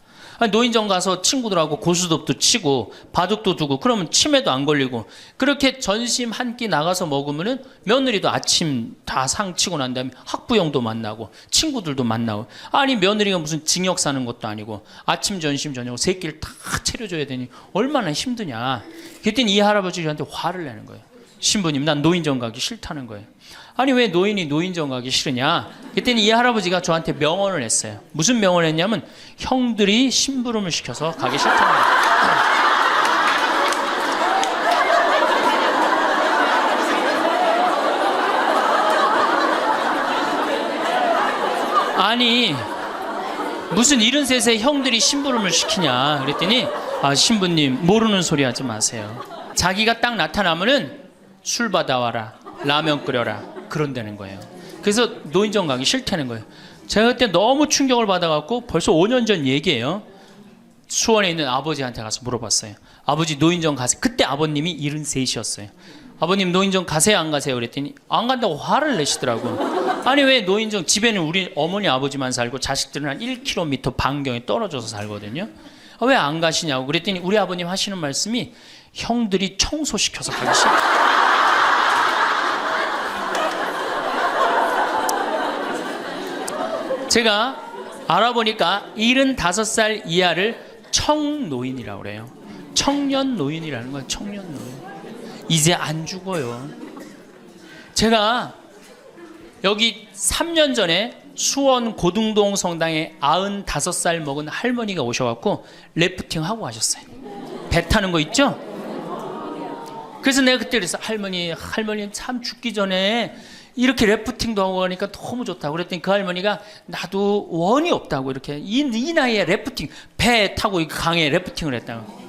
노인정 가서 친구들하고 고스톱도 치고 바둑도 두고 그러면 치매도 안 걸리고, 그렇게 전심 한 끼 나가서 먹으면은 며느리도 아침 다 상 치고 난 다음에 학부형도 만나고 친구들도 만나고. 아니 며느리가 무슨 징역 사는 것도 아니고 아침 점심 저녁 세 끼를 다 차려줘야 되니 얼마나 힘드냐. 그랬더니 이 할아버지 저한테 화를 내는 거예요. 신부님 난 노인정 가기 싫다는 거예요. 아니 왜 노인이 노인정 가기 싫으냐. 그랬더니 이 할아버지가 저한테 명언을 했어요. 무슨 명언을 했냐면 형들이 심부름을 시켜서 가기 싫다는 거예요. 아니 무슨 73세 형들이 심부름을 시키냐. 그랬더니 아, 신부님 모르는 소리 하지 마세요. 자기가 딱 나타나면은 술 받아와라, 라면 끓여라, 그런다는 거예요. 그래서 노인정 가기 싫다는 거예요. 제가 그때 너무 충격을 받아갖고 벌써 5년 전 얘기예요. 수원에 있는 아버지한테 가서 물어봤어요. 아버지 노인정 가세요. 그때 아버님이 73이셨어요. 아버님 노인정 가세요 안 가세요? 그랬더니 안 간다고 화를 내시더라고요. 아니 왜 노인정, 집에는 우리 어머니 아버지만 살고 자식들은 한 1km 반경에 떨어져서 살거든요. 왜 안 가시냐고 그랬더니 우리 아버님 하시는 말씀이 형들이 청소시켜서 가기 싫다. 제가 알아보니까 75살 이하를 청노인이라고 그래요. 청년 노인이라는 거예요. 청년 노인. 이제 안 죽어요. 제가 여기 3년 전에 수원 고등동 성당에 95살 먹은 할머니가 오셔갖고 래프팅 하고 가셨어요. 배 타는 거 있죠? 그래서 내가 그때 그랬어. 할머니 참 죽기 전에 이렇게 래프팅도 하고 가니까 너무 좋다고 그랬더니 그 할머니가 나도 원이 없다고 이렇게 이 나이에 래프팅 배 타고 강에 래프팅을 했다고.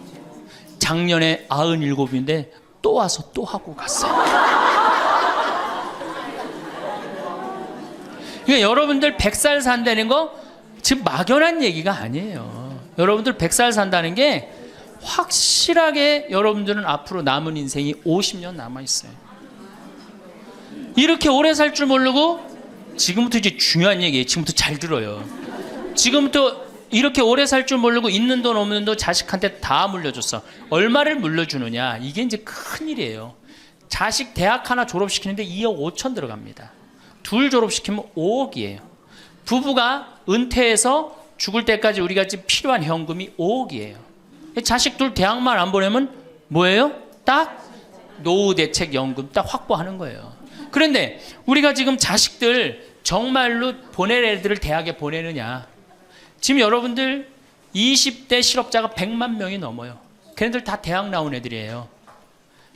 작년에 97인데 또 와서 또 하고 갔어요. 그러니까 여러분들 100살 산다는 거 지금 막연한 얘기가 아니에요. 여러분들 100살 산다는 게 확실하게 여러분들은 앞으로 남은 인생이 50년 남아있어요. 이렇게 오래 살 줄 모르고 지금부터 이제 중요한 얘기예요. 지금부터 잘 들어요. 지금부터 이렇게 오래 살 줄 모르고 있는 돈 없는 돈 자식한테 다 물려줬어. 얼마를 물려주느냐. 이게 이제 큰일이에요. 자식 대학 하나 졸업시키는데 2억 5천 들어갑니다. 둘 졸업시키면 5억이에요. 부부가 은퇴해서 죽을 때까지 우리가 지금 필요한 현금이 5억이에요. 자식 둘 대학만 안 보내면 뭐예요? 딱 노후대책연금 딱 확보하는 거예요. 그런데 우리가 지금 자식들 정말로 보낼 애들을 대학에 보내느냐. 지금 여러분들 20대 실업자가 100만 명이 넘어요. 걔네들 다 대학 나온 애들이에요.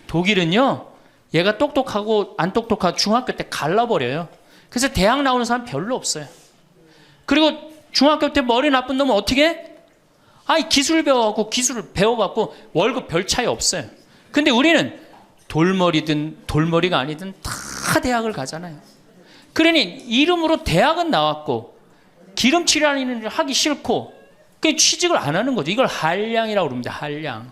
독일은요, 얘가 똑똑하고 안 똑똑하고 중학교 때 갈라버려요. 그래서 대학 나오는 사람 별로 없어요. 그리고 중학교 때 머리 나쁜 놈은 어떻게 해? 아이 기술 배워갖고 기술을 배워갖고 월급 별 차이 없어요. 근데 우리는 돌머리든 돌머리가 아니든 다 대학을 가잖아요. 그러니 이름으로 대학은 나왔고 기름칠하는 일을 하기 싫고 그 취직을 안 하는 거죠. 이걸 한량이라고 그럽니다. 한량.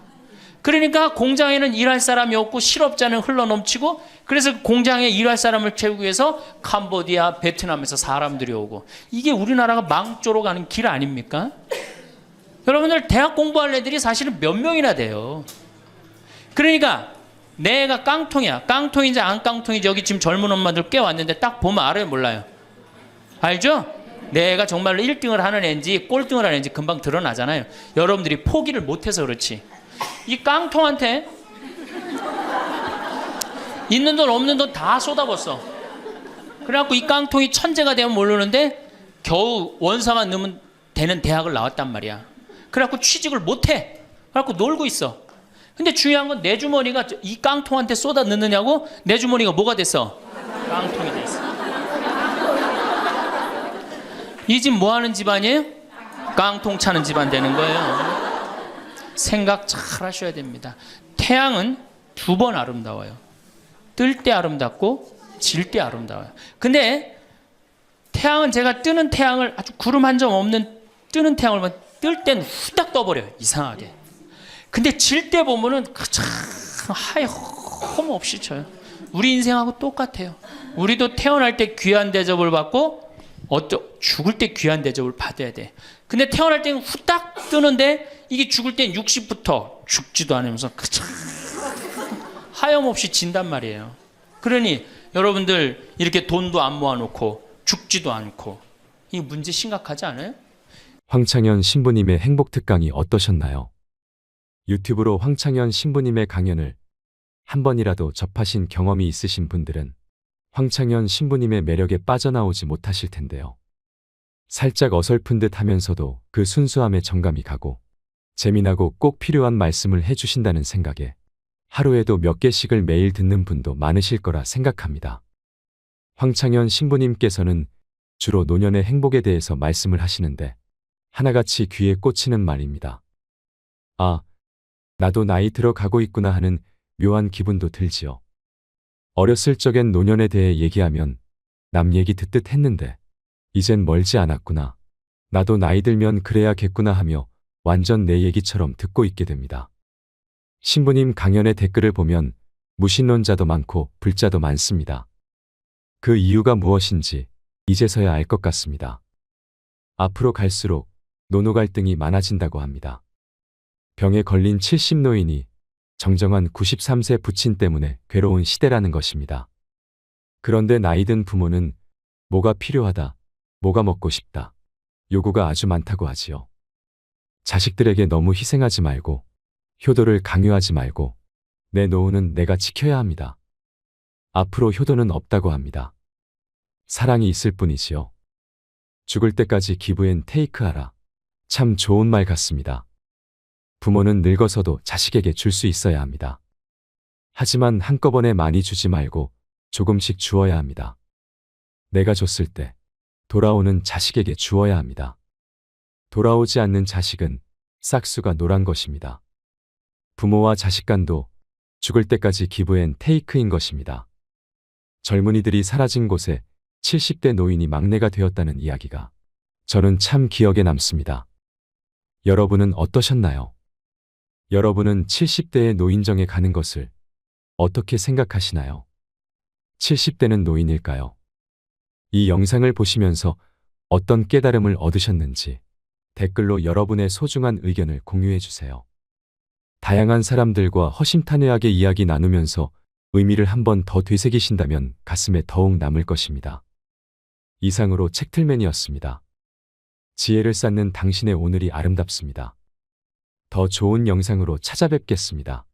그러니까 공장에는 일할 사람이 없고 실업자는 흘러넘치고 그래서 공장에 일할 사람을 채우기 위해서 캄보디아, 베트남에서 사람들이 오고 이게 우리나라가 망조로 가는 길 아닙니까? 여러분들 대학 공부할 애들이 사실은 몇 명이나 돼요. 그러니까 내가 깡통이야. 깡통인지 안 깡통인지 여기 지금 젊은 엄마들 꽤 왔는데 딱 보면 알아요, 몰라요? 알죠? 내가 정말로 1등을 하는 애인지 꼴등을 하는 애인지 금방 드러나잖아요. 여러분들이 포기를 못해서 그렇지. 이 깡통한테 있는 돈 없는 돈 다 쏟아붓어. 그래갖고 이 깡통이 천재가 되면 모르는데 겨우 원사만 넣으면 되는 대학을 나왔단 말이야. 그래갖고 취직을 못해. 그래갖고 놀고 있어. 근데 중요한 건 내 주머니가 이 깡통한테 쏟아 넣느냐고 내 주머니가 뭐가 됐어? 깡통이 됐어. 이 집 뭐 하는 집안이에요? 깡통 차는 집안 되는 거예요. 생각 잘 하셔야 됩니다. 태양은 두 번 아름다워요. 뜰 때 아름답고 질 때 아름다워요. 근데 태양은 제가 뜨는 태양을 아주 구름 한 점 없는 뜨는 태양을 보면 뜰 땐 후딱 떠버려요. 이상하게. 근데 질 때 보면은 참 하염없이 쳐요. 우리 인생하고 똑같아요. 우리도 태어날 때 귀한 대접을 받고 죽을 때 귀한 대접을 받아야 돼. 근데 태어날 때는 후딱 뜨는데 이게 죽을 땐 60부터 죽지도 않으면서 참 하염없이 진단 말이에요. 그러니 여러분들 이렇게 돈도 안 모아놓고 죽지도 않고 이 문제 심각하지 않아요? 황창현 신부님의 행복 특강이 어떠셨나요? 유튜브로 황창현 신부님의 강연을 한 번이라도 접하신 경험이 있으신 분들은 황창현 신부님의 매력에 빠져나오지 못하실 텐데요. 살짝 어설픈 듯 하면서도 그 순수함에 정감이 가고 재미나고 꼭 필요한 말씀을 해주신다는 생각에 하루에도 몇 개씩을 매일 듣는 분도 많으실 거라 생각합니다. 황창현 신부님께서는 주로 노년의 행복에 대해서 말씀을 하시는데 하나같이 귀에 꽂히는 말입니다. 아, 나도 나이 들어가고 있구나 하는 묘한 기분도 들지요. 어렸을 적엔 노년에 대해 얘기하면 남 얘기 듣듯 했는데 이젠 멀지 않았구나. 나도 나이 들면 그래야겠구나 하며 완전 내 얘기처럼 듣고 있게 됩니다. 신부님 강연의 댓글을 보면 무신론자도 많고 불자도 많습니다. 그 이유가 무엇인지 이제서야 알 것 같습니다. 앞으로 갈수록 노노 갈등이 많아진다고 합니다. 병에 걸린 70 노인이 정정한 93세 부친 때문에 괴로운 시대라는 것입니다. 그런데 나이든 부모는 뭐가 필요하다, 뭐가 먹고 싶다, 요구가 아주 많다고 하지요. 자식들에게 너무 희생하지 말고, 효도를 강요하지 말고, 내 노후는 내가 지켜야 합니다. 앞으로 효도는 없다고 합니다. 사랑이 있을 뿐이지요. 죽을 때까지 기브 앤 테이크하라. 참 좋은 말 같습니다. 부모는 늙어서도 자식에게 줄 수 있어야 합니다. 하지만 한꺼번에 많이 주지 말고 조금씩 주어야 합니다. 내가 줬을 때 돌아오는 자식에게 주어야 합니다. 돌아오지 않는 자식은 싹수가 노란 것입니다. 부모와 자식 간도 죽을 때까지 기브 앤 테이크인 것입니다. 젊은이들이 사라진 곳에 70대 노인이 막내가 되었다는 이야기가 저는 참 기억에 남습니다. 여러분은 어떠셨나요? 여러분은 70대의 노인정에 가는 것을 어떻게 생각하시나요? 70대는 노인일까요? 이 영상을 보시면서 어떤 깨달음을 얻으셨는지 댓글로 여러분의 소중한 의견을 공유해 주세요. 다양한 사람들과 허심탄회하게 이야기 나누면서 의미를 한 번 더 되새기신다면 가슴에 더욱 남을 것입니다. 이상으로 책틀맨이었습니다. 지혜를 쌓는 당신의 오늘이 아름답습니다. 더 좋은 영상으로 찾아뵙겠습니다.